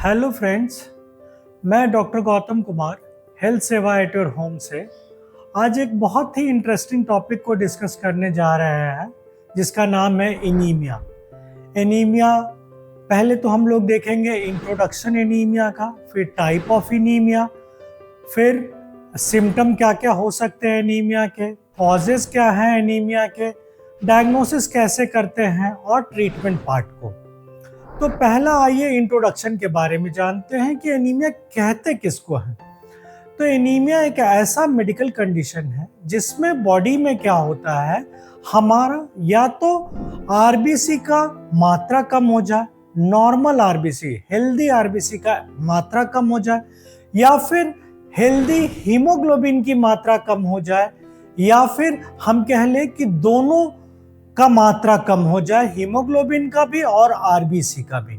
Hello friends, मैं doctor Gautam Kumar health सेवा at your home से आज एक बहुत ही इंटरेस्टिंग टॉपिक को डिस्कस करने जा रहे हैं जिसका नाम है एनीमिया। एनीमिया पहले तो हम लोग देखेंगे इंट्रोडक्शन एनीमिया का, फिर टाइप ऑफ एनीमिया, फिर सिम्टम क्या क्या हो सकते हैं एनीमिया के, कॉजेस क्या हैं एनीमिया के, डायग्नोसिस कैसे करते हैं और ट्रीटमेंट पार्ट को। तो पहला आइए इंट्रोडक्शन के बारे में जानते हैं कि एनीमिया कहते किसको है। तो एनीमिया एक ऐसा मेडिकल कंडीशन है जिसमें बॉडी में क्या होता है, हमारा या तो आरबीसी का मात्रा कम हो जाए, नॉर्मल आरबीसी हेल्दी आरबीसी का मात्रा कम हो जाए, या फिर हेल्दी हीमोग्लोबिन की मात्रा कम हो जाए, या फिर हम कह लें कि दोनों का मात्रा कम हो जाए, हीमोग्लोबिन का भी और आरबीसी का भी।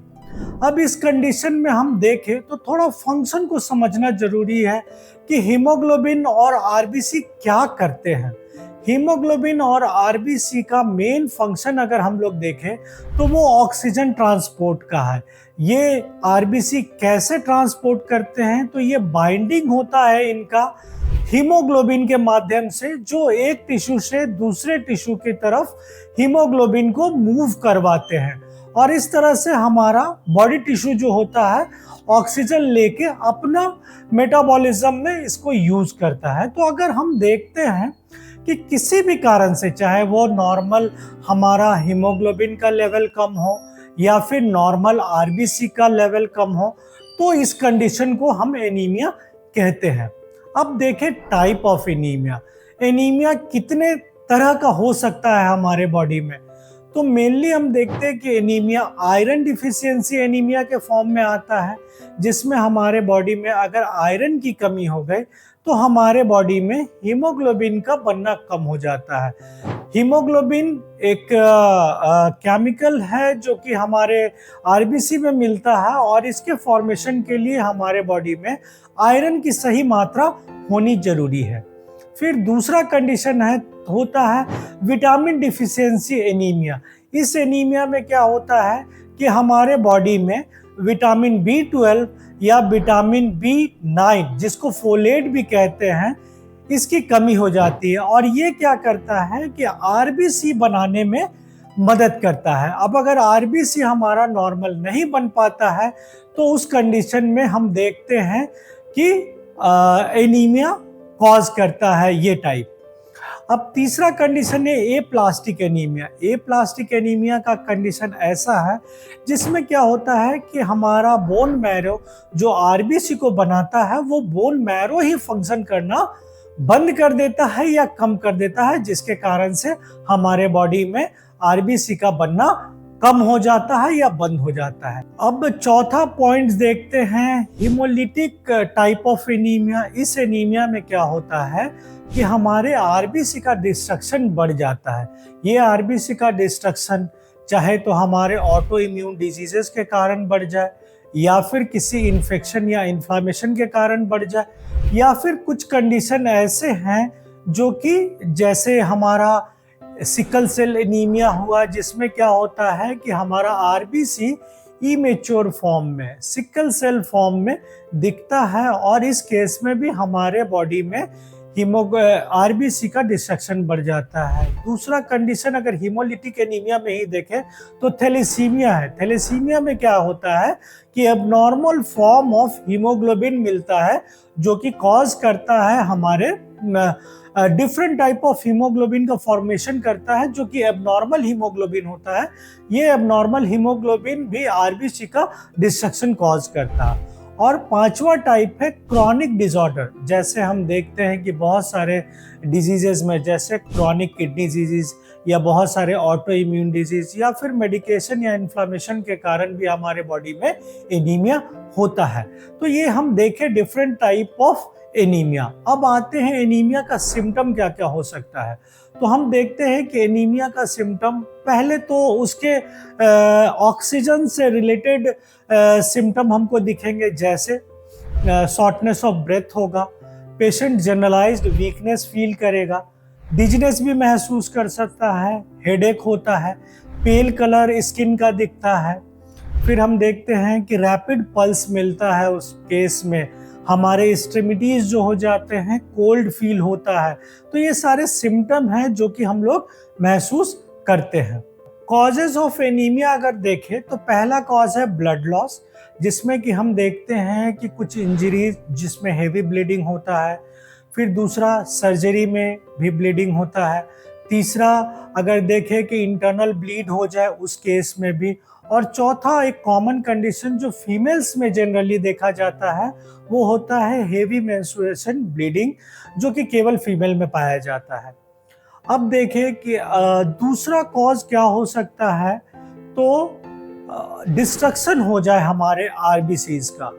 अब इस कंडीशन में हम देखें तो थोड़ा फंक्शन को समझना जरूरी है कि हीमोग्लोबिन और आरबीसी क्या करते हैं। हीमोग्लोबिन और आरबीसी का मेन फंक्शन अगर हम लोग देखें तो वो ऑक्सीजन ट्रांसपोर्ट का है। ये आरबीसी कैसे ट्रांसपोर्ट करते हैं, तो ये बाइंडिंग होता है इनका हीमोग्लोबिन के माध्यम से, जो एक टिश्यू से दूसरे टिश्यू की तरफ हीमोग्लोबिन को मूव करवाते हैं, और इस तरह से हमारा बॉडी टिश्यू जो होता है ऑक्सीजन लेके अपना मेटाबॉलिज्म में इसको यूज करता है। तो अगर हम देखते हैं कि किसी भी कारण से, चाहे वो नॉर्मल हमारा हीमोग्लोबिन का लेवल कम हो या फिर नॉर्मल आरबीसी का लेवल कम हो, तो इस कंडीशन को हम एनीमिया कहते हैं। अब देखें टाइप ऑफ एनीमिया। एनीमिया कितने तरह का हो सकता है हमारे बॉडी में, तो मेनली हम देखते हैं कि एनीमिया आयरन डिफिशियंसी एनीमिया के फॉर्म में आता है, जिसमें हमारे बॉडी में अगर आयरन की कमी हो गई तो हमारे बॉडी में हीमोग्लोबिन का बनना कम हो जाता है। हीमोग्लोबिन एक केमिकल है जो कि हमारे आरबीसी में मिलता है, और इसके फॉर्मेशन के लिए हमारे बॉडी में आयरन की सही मात्रा होनी जरूरी है। फिर दूसरा कंडीशन होता है विटामिन डिफिशियंसी एनीमिया। इस एनीमिया में क्या होता है कि हमारे बॉडी में विटामिन B12 या विटामिन B9, जिसको फोलेट भी कहते हैं, इसकी कमी हो जाती है, और ये क्या करता है कि आरबीसी बनाने में मदद करता है। अब अगर आरबीसी हमारा नॉर्मल नहीं बन पाता है तो उस कंडीशन में हम देखते हैं कि एनीमिया कॉज करता है ये टाइप। अब तीसरा कंडीशन है ए प्लास्टिक एनीमिया। ए प्लास्टिक एनीमिया का कंडीशन ऐसा है जिसमें क्या होता है कि हमारा बोन मैरो जो आरबीसी को बनाता है, वो बोन मैरो ही फंक्शन करना बंद कर देता है या कम कर देता है, जिसके कारण से हमारे बॉडी में आरबीसी का बनना कम हो जाता है या बंद हो जाता है। अब चौथा पॉइंट देखते हैं हीमोलिटिक टाइप ऑफ एनीमिया। इस एनीमिया में क्या होता है कि हमारे आरबीसी का डिस्ट्रक्शन बढ़ जाता है। ये आरबीसी का डिस्ट्रक्शन चाहे तो हमारे ऑटो इम्यून डिजीजेस के कारण बढ़ जाए, या फिर किसी इन्फेक्शन या इन्फ्लामेशन के कारण बढ़ जाए, या फिर कुछ कंडीशन ऐसे हैं जो कि जैसे हमारा सिकल सेल एनीमिया हुआ, जिसमें क्या होता है कि हमारा आरबीसी इमेच्योर फॉर्म में, सिकल सेल फॉर्म में दिखता है, और इस केस में भी हमारे बॉडी में आरबीसी का डिस्ट्रक्शन बढ़ जाता है। दूसरा कंडीशन अगर हीमोलिटिक एनीमिया में ही देखें तो थैलेसीमिया है। थैलेसीमिया में क्या होता है कि एबनॉर्मल फॉर्म ऑफ हीमोग्लोबिन मिलता है, जो कि कॉज करता है हमारे डिफरेंट टाइप ऑफ हीमोग्लोबिन का फॉर्मेशन करता है, जो कि एबनॉर्मल हीमोग्लोबिन होता है। ये एबनॉर्मल हीमोग्लोबिन भी आरबीसी का डिस्ट्रक्शन कॉज करता है। और पांचवा टाइप है क्रॉनिक डिसऑर्डर। जैसे हम देखते हैं कि बहुत सारे डिजीजेज में, जैसे क्रॉनिक किडनी डिजीज या बहुत सारे ऑटो इम्यून डिजीज या फिर मेडिकेशन या इन्फ्लामेशन के कारण भी हमारे बॉडी में एनीमिया होता है। तो ये हम देखें डिफरेंट टाइप ऑफ एनीमिया। अब आते हैं एनीमिया का सिम्टम क्या क्या हो सकता है। तो हम देखते हैं कि एनीमिया का सिम्टम, पहले तो उसके ऑक्सीजन से रिलेटेड सिम्टम हमको दिखेंगे, जैसे शॉर्टनेस ऑफ ब्रेथ होगा, पेशेंट जनरलाइज्ड वीकनेस फील करेगा, डिजीनेस भी महसूस कर सकता है, हेडेक होता है, पेल कलर स्किन का दिखता है, फिर हम देखते हैं कि रैपिड पल्स मिलता है उस केस में, हमारे एक्सट्रीमिटीज जो हो जाते हैं, कोल्ड फील होता है। तो ये सारे सिम्टम हैं जो कि हम लोग महसूस करते हैं। कॉजेज ऑफ एनीमिया अगर देखें तो पहला कॉज है ब्लड लॉस, जिसमें कि हम देखते हैं कि कुछ इंजरीज जिसमें हेवी ब्लीडिंग होता है। फिर दूसरा, सर्जरी में भी ब्लीडिंग होता है। तीसरा, अगर देखें कि इंटरनल ब्लीड हो जाए उस केस में भी। और चौथा, एक कॉमन कंडीशन जो फीमेल्स में जनरली देखा जाता है वो होता है हेवी मेंस्ट्रुएशन ब्लीडिंग, जो कि केवल फीमेल में पाया जाता है। अब देखें कि दूसरा कॉज क्या हो सकता है, तो डिस्ट्रक्शन हो जाए हमारे आरबीसीज का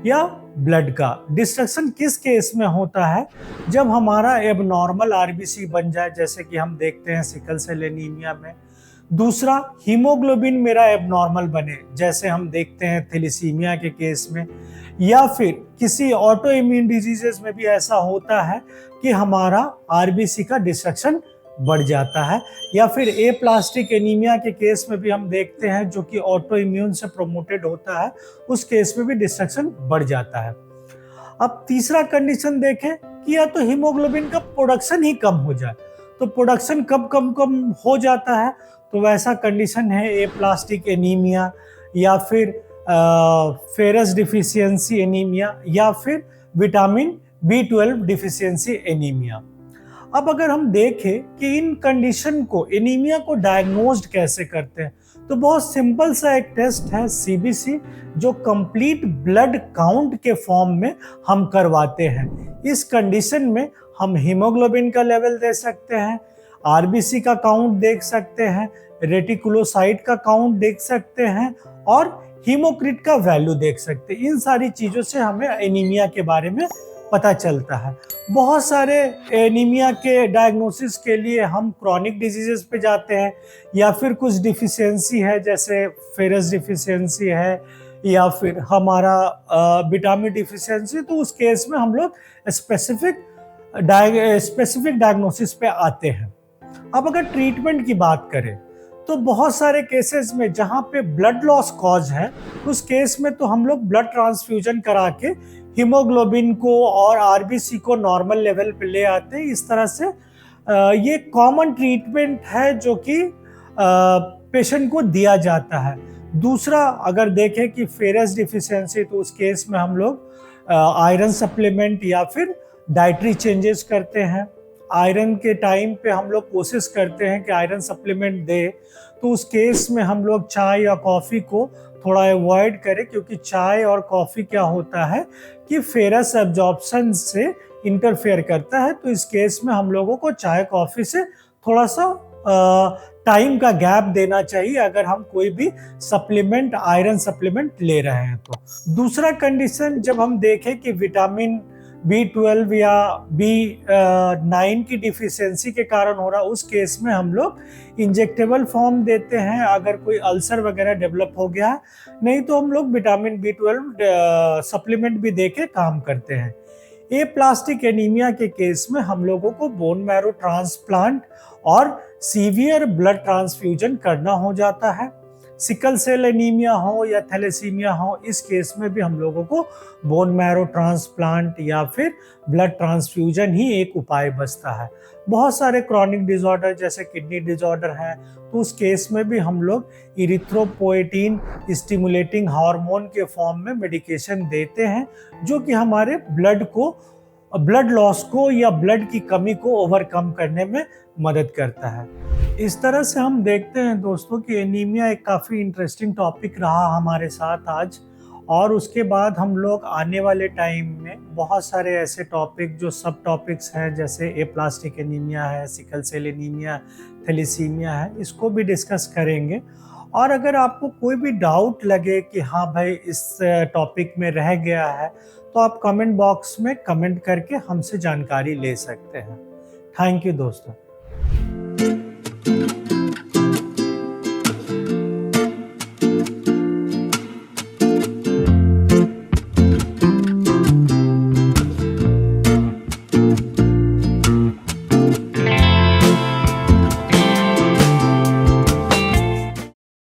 या ब्लड का। डिस्ट्रक्शन किस केस में होता है, जब हमारा एबनॉर्मल आरबीसी बन जाए, जैसे कि हम देखते हैं सिकल सेल एनीमिया में। दूसरा, हीमोग्लोबिन मेरा एबनॉर्मल बने, जैसे हम देखते हैं थैलेसीमिया के केस में। या फिर किसी ऑटो इम्यून डिजीजेस में भी ऐसा होता है कि हमारा आरबीसी का डिस्ट्रक्शन बढ़ जाता है। या फिर एप्लास्टिक एनीमिया के केस में भी हम देखते हैं, जो कि ऑटो इम्यून से प्रोमोटेड होता है, उस केस में भी डिस्ट्रक्शन बढ़ जाता है। अब तीसरा कंडीशन देखें कि या तो हीमोग्लोबिन का प्रोडक्शन ही कम हो जाए। तो प्रोडक्शन कब कम हो जाता है, तो वैसा कंडीशन है एप्लास्टिक एनीमिया, या फिर फेरस डिफिशियंसी एनीमिया, या फिर विटामिन B12 डिफिशियंसी एनीमिया। अब अगर हम देखें कि इन कंडीशन को, एनीमिया को डायग्नोज्ड कैसे करते हैं, तो बहुत सिंपल सा एक टेस्ट है CBC, जो कंप्लीट ब्लड काउंट के फॉर्म में हम करवाते हैं। इस कंडीशन में हम हीमोग्लोबिन का लेवल दे सकते हैं, आरबीसी का काउंट देख सकते हैं, रेटिकुलोसाइट का काउंट देख सकते हैं, और हीमोक्रिट का वैल्यू देख सकते हैं। इन सारी चीज़ों से हमें एनीमिया के बारे में पता चलता है। बहुत सारे एनीमिया के डायग्नोसिस के लिए हम क्रॉनिक डिजीजेस पे जाते हैं, या फिर कुछ डिफिशियंसी है जैसे फेरस डिफिशियंसी है, या फिर हमारा विटामिन डिफिशियंसी, तो उस केस में हम लोग स्पेसिफिक डायग्नोसिस पे आते हैं। अब अगर ट्रीटमेंट की बात करें, तो बहुत सारे केसेस में जहाँ पे ब्लड लॉस कॉज है, उस केस में तो हम लोग ब्लड ट्रांसफ्यूजन करा के हीमोग्लोबिन को और आरबीसी को नॉर्मल लेवल पे ले आते हैं। इस तरह से ये कॉमन ट्रीटमेंट है जो कि पेशेंट को दिया जाता है। दूसरा, अगर देखें कि फेरस डिफिशियंसी, तो उस केस में हम लोग आयरन सप्लीमेंट या फिर डाइटरी चेंजेस करते हैं। आयरन के टाइम पे हम लोग कोशिश करते हैं कि आयरन सप्लीमेंट दे, तो उस केस में हम लोग चाय या कॉफ़ी को थोड़ा अवॉइड करें, क्योंकि चाय और कॉफ़ी क्या होता है कि फेरस एब्जॉर्प्शन से इंटरफेयर करता है। तो इस केस में हम लोगों को चाय कॉफ़ी से थोड़ा सा टाइम का गैप देना चाहिए, अगर हम कोई भी सप्लीमेंट, आयरन सप्लीमेंट ले रहे हैं तो। दूसरा कंडीशन, जब हम देखें कि विटामिन B12 या B9 की डिफिशियंसी के कारण हो रहा, उस केस में हम लोग इंजेक्टेबल फॉर्म देते हैं, अगर कोई अल्सर वगैरह डेवलप हो गया है। नहीं तो हम लोग विटामिन B12 सप्लीमेंट भी दे के काम करते हैं। एप्लास्टिक एनीमिया के केस में हम लोगों को बोन मैरो ट्रांसप्लांट और सीवियर ब्लड ट्रांसफ्यूजन करना हो जाता है। सिकल सेल एनीमिया हो या थैलेसीमिया हो, इस केस में भी हम लोगों को बोन मैरो ट्रांसप्लांट या फिर ब्लड ट्रांसफ्यूजन ही एक उपाय बचता है। बहुत सारे क्रॉनिक डिसऑर्डर जैसे किडनी डिसऑर्डर हैं, तो उस केस में भी हम लोग इरिथ्रोपोएटिन स्टिमुलेटिंग हार्मोन के फॉर्म में मेडिकेशन देते हैं, जो कि हमारे ब्लड लॉस को या ब्लड की कमी को ओवरकम करने में मदद करता है। इस तरह से हम देखते हैं दोस्तों कि एनीमिया एक काफ़ी इंटरेस्टिंग टॉपिक रहा हमारे साथ आज, और उसके बाद हम लोग आने वाले टाइम में बहुत सारे ऐसे टॉपिक जो सब टॉपिक्स हैं, जैसे एप्लास्टिक एनीमिया है, सिकल सेल एनीमिया, थैलेसीमिया है, इसको भी डिस्कस करेंगे। और अगर आपको कोई भी डाउट लगे कि हाँ भाई इस टॉपिक में रह गया है, तो आप कमेंट बॉक्स में कमेंट करके हमसे जानकारी ले सकते हैं। थैंक यू दोस्तों।